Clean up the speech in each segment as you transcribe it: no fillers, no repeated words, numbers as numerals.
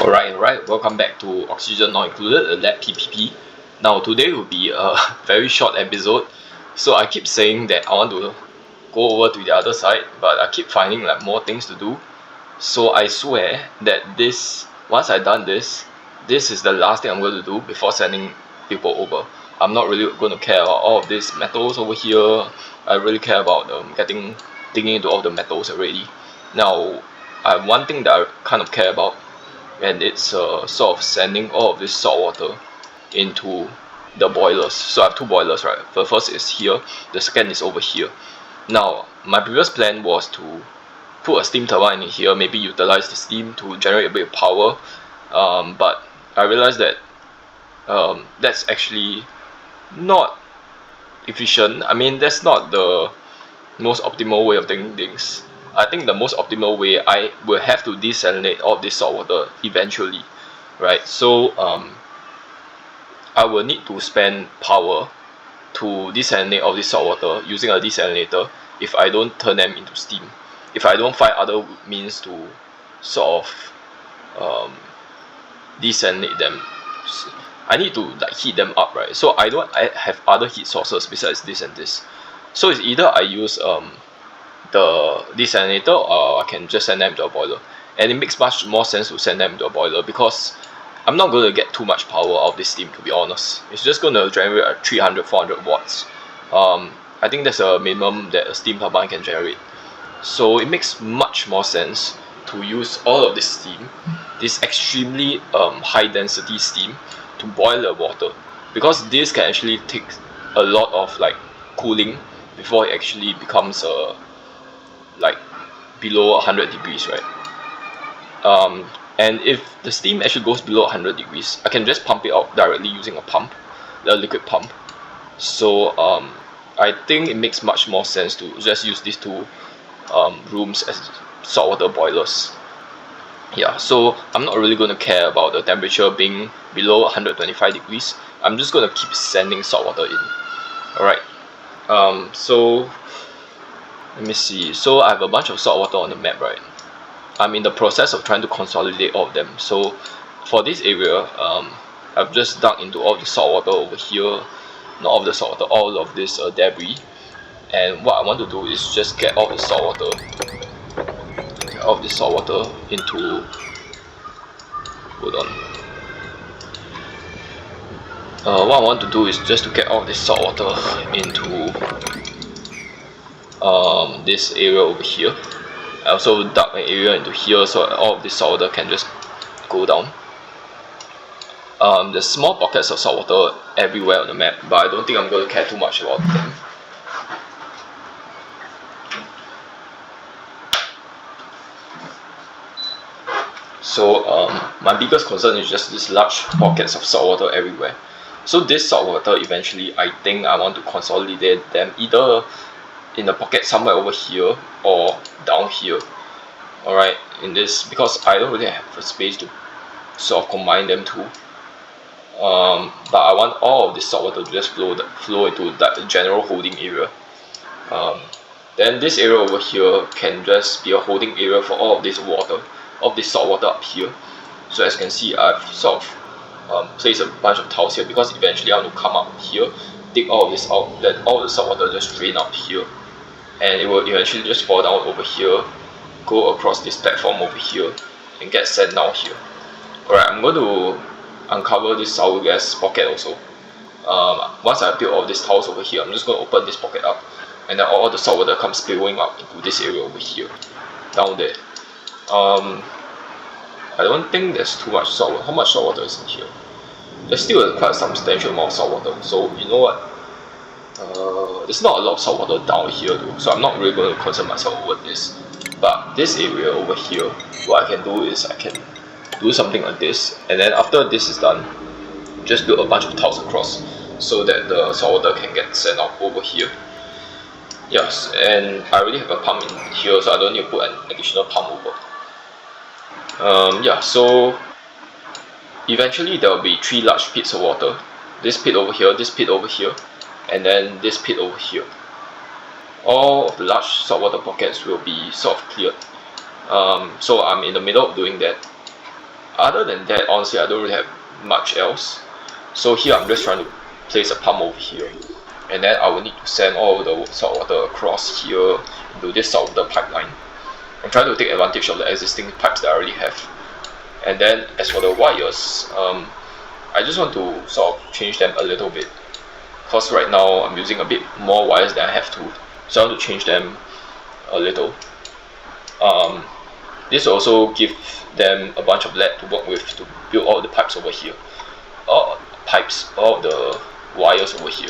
Alright, welcome back to Oxygen Not Included, a lab PPP. Now today will be a very short episode, so I keep saying that I want to go over to the other side, but I keep finding like more things to do. So I swear that once I done this is the last thing I'm going to do before sending people over. I'm not really going to care about all of these metals over here. I really care about digging into all the metals already. Now, I have one thing that I kind of care about, and it's sort of sending all of this salt water into the boilers. So I have two boilers, right? The first is here, the second is over here. Now, my previous plan was to put a steam turbine in here, maybe utilize the steam to generate a bit of power, but I realized that that's actually not efficient. I mean, that's not the most optimal way of doing things. I think the most optimal way, I will have to desalinate all of this salt water eventually, right? So I will need to spend power to desalinate all this salt water using a desalinator if I don't turn them into steam. If I don't find other means to sort of desalinate them, I need to like heat them up, right? So I have other heat sources besides this and this. So it's either I use the desalinator, or I can just send them to a boiler. And it makes much more sense to send them to a boiler because I'm not going to get too much power out of this steam, to be honest. It's just going to generate at 300-400 watts. I think that's a minimum that a steam turbine can generate. So it makes much more sense to use all of this steam, this extremely high density steam, to boil the water, because this can actually take a lot of like cooling before it actually becomes like below 100 degrees, right? And if the steam actually goes below 100 degrees, I can just pump it out directly using a pump, the liquid pump. So I think it makes much more sense to just use these two rooms as saltwater boilers. Yeah, so I'm not really going to care about the temperature being below 125 degrees. I'm just going to keep sending saltwater in. Alright, so let me see. So I have a bunch of saltwater on the map, right? I'm in the process of trying to consolidate all of them. So for this area, I've just dug into all the saltwater over here, not all of the saltwater, all of this debris. And what I want to do is just get all the saltwater, into. Hold on. What I want to do is just to get all this saltwater into this area over here. I also dug an area into here so all of this saltwater can just go down. There's small pockets of saltwater everywhere on the map, but I don't think I'm going to care too much about them. So my biggest concern is just these large pockets of saltwater everywhere. So this saltwater, eventually, I think I want to consolidate them either in a pocket somewhere over here or down here. Alright, in this, because I don't really have a space to sort of combine them too. But I want all of this saltwater to just flow into that general holding area. Then this area over here can just be a holding area for all of this water, of this salt water up here. So as you can see, I've sort of placed a bunch of tiles here because eventually I want to come up here, dig all of this out, let all the salt water just drain out here, and it will eventually just fall down over here, go across this platform over here, and get sent down here. Alright, I'm going to uncover this sour gas pocket also. Once I build all these tiles over here, I'm just going to open this pocket up, and then all the salt water comes spilling up into this area over here, down there. I don't think there's too much salt water. How much salt water is in here? There's still quite a substantial amount of salt water. So you know what? There's not a lot of salt water down here though, so I'm not really going to concern myself over this. But this area over here, what I can do is I can do something like this, and then after this is done, just build a bunch of tiles across so that the salt water can get sent out over here. Yes, and I already have a pump in here, so I don't need to put an additional pump over. Yeah, so eventually there will be 3 large pits of water. This pit over here, this pit over here, and then this pit over here. All of the large saltwater pockets will be sort of cleared. So I'm in the middle of doing that. Other than that, honestly, I don't really have much else. So here I'm just trying to place a pump over here, and then I will need to send all the salt water across here into this salt water pipeline. I'm trying to take advantage of the existing pipes that I already have. And then as for the wires, I just want to sort of change them a little bit, because right now I'm using a bit more wires than I have to, so I want to change them a little. This will also give them a bunch of lead to work with to build all the pipes over here. All the wires over here.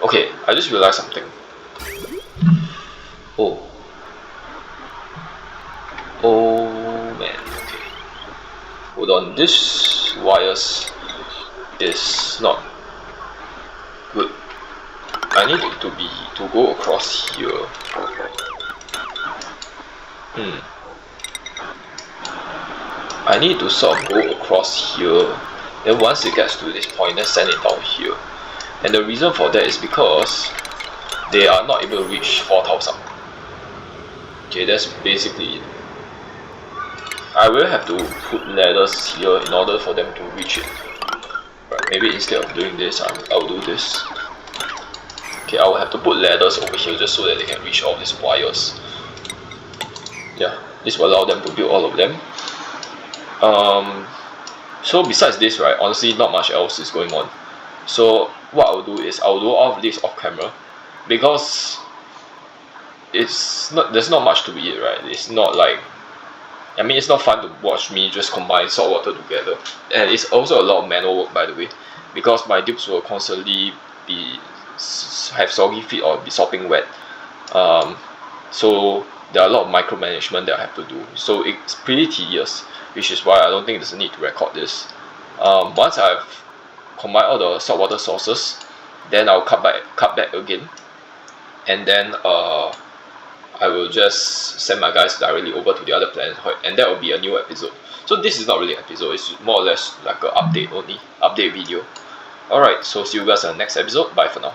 Okay, I just realized something. Oh man, okay. Hold on, this wires is not good. I need it to go across here. I need to sort of go across here. Then once it gets to this point, then send it down here. And the reason for that is because they are not able to reach 4,000. Okay, that's basically it. I will have to put ladders here in order for them to reach it. Right, maybe instead of doing this, I'll do this. Okay, I will have to put ladders over here just so that they can reach all these wires. Yeah, this will allow them to build all of them. So besides this, right, honestly not much else is going on. So what I'll do is I'll do all of this off camera, because there's not much to it, right? It's not like, I mean, it's not fun to watch me just combine salt water together, and it's also a lot of manual work, by the way, because my dupes will constantly have soggy feet or be sopping wet. So there are a lot of micromanagement that I have to do, so it's pretty tedious, which is why I don't think there's a need to record this. Once I've combined all the saltwater sources, then I'll cut back again, and then I will just send my guys directly over to the other planet, and that will be a new episode. So this is not really an episode, it's more or less like an update video. Alright, so see you guys in the next episode. Bye for now.